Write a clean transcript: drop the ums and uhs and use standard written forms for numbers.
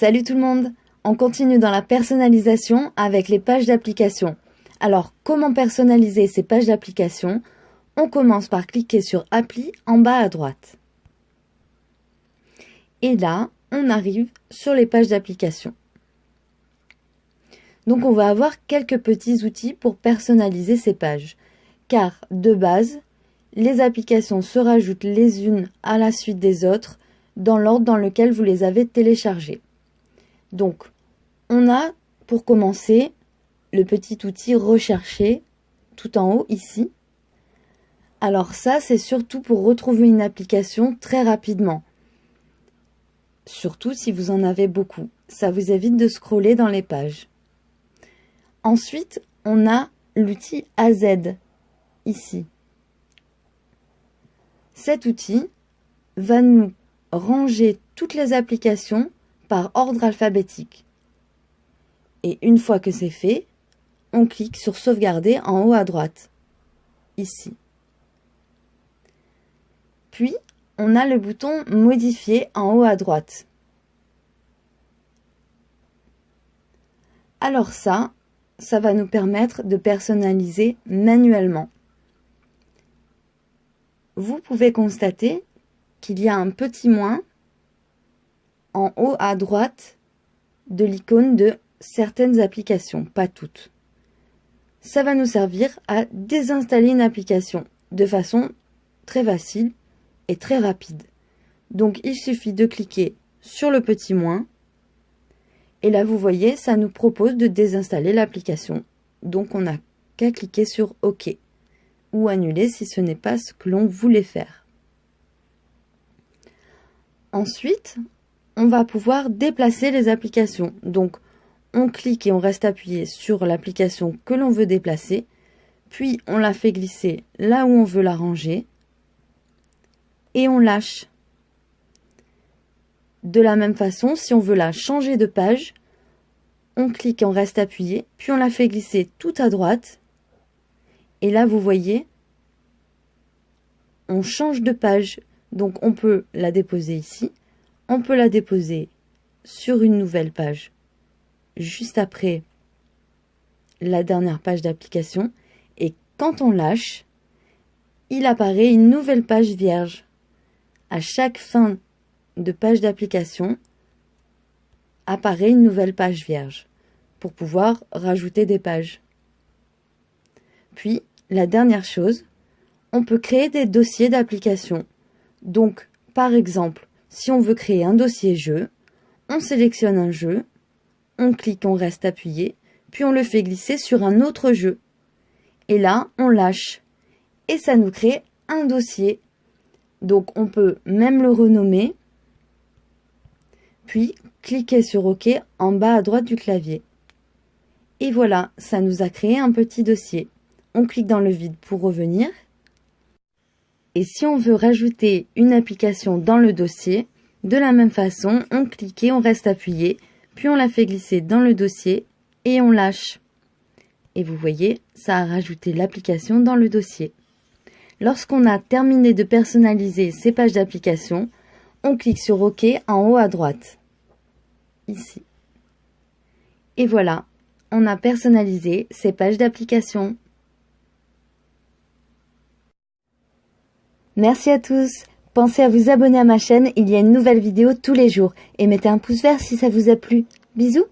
Salut tout le monde! On continue dans la personnalisation avec les pages d'application. Alors, comment personnaliser ces pages d'application? On commence par cliquer sur Appli en bas à droite. Et là, on arrive sur les pages d'application. Donc on va avoir quelques petits outils pour personnaliser ces pages. Car de base, les applications se rajoutent les unes à la suite des autres dans l'ordre dans lequel vous les avez téléchargées. Donc, on a, pour commencer, le petit outil Rechercher tout en haut ici. Alors ça, c'est surtout pour retrouver une application très rapidement. Surtout si vous en avez beaucoup. Ça vous évite de scroller dans les pages. Ensuite, on a l'outil AZ ici. Cet outil va nous ranger toutes les applications par ordre alphabétique. Et une fois que c'est fait, on clique sur Sauvegarder en haut à droite, ici. Puis, on a le bouton Modifier en haut à droite. Alors ça va nous permettre de personnaliser manuellement. Vous pouvez constater qu'il y a un petit moins en haut à droite de l'icône de certaines applications, pas toutes. Ça va nous servir à désinstaller une application de façon très facile et très rapide. Donc il suffit de cliquer sur le petit moins et là vous voyez, ça nous propose de désinstaller l'application. Donc on n'a qu'à cliquer sur OK ou annuler si ce n'est pas ce que l'on voulait faire. Ensuite, on va pouvoir déplacer les applications. Donc, on clique et on reste appuyé sur l'application que l'on veut déplacer, puis on la fait glisser là où on veut la ranger, et on lâche. De la même façon, si on veut la changer de page, on clique et on reste appuyé, puis on la fait glisser tout à droite, et là vous voyez, on change de page. Donc on peut la déposer ici, on peut la déposer sur une nouvelle page, juste après la dernière page d'application, et quand on lâche, il apparaît une nouvelle page vierge. À chaque fin de page d'application, apparaît une nouvelle page vierge, pour pouvoir rajouter des pages. Puis, la dernière chose, on peut créer des dossiers d'application. Donc, par exemple, si on veut créer un dossier jeu, on sélectionne un jeu, on clique, on reste appuyé, puis on le fait glisser sur un autre jeu. Et là, on lâche. Et ça nous crée un dossier. Donc, on peut même le renommer, puis cliquer sur OK en bas à droite du clavier. Et voilà, ça nous a créé un petit dossier. On clique dans le vide pour revenir. Et si on veut rajouter une application dans le dossier, de la même façon, on clique et on reste appuyé, puis on la fait glisser dans le dossier et on lâche. Et vous voyez, ça a rajouté l'application dans le dossier. Lorsqu'on a terminé de personnaliser ces pages d'application, on clique sur OK en haut à droite, ici. Et voilà, on a personnalisé ces pages d'application. Merci à tous. Pensez à vous abonner à ma chaîne, il y a une nouvelle vidéo tous les jours. Et mettez un pouce vert si ça vous a plu. Bisous!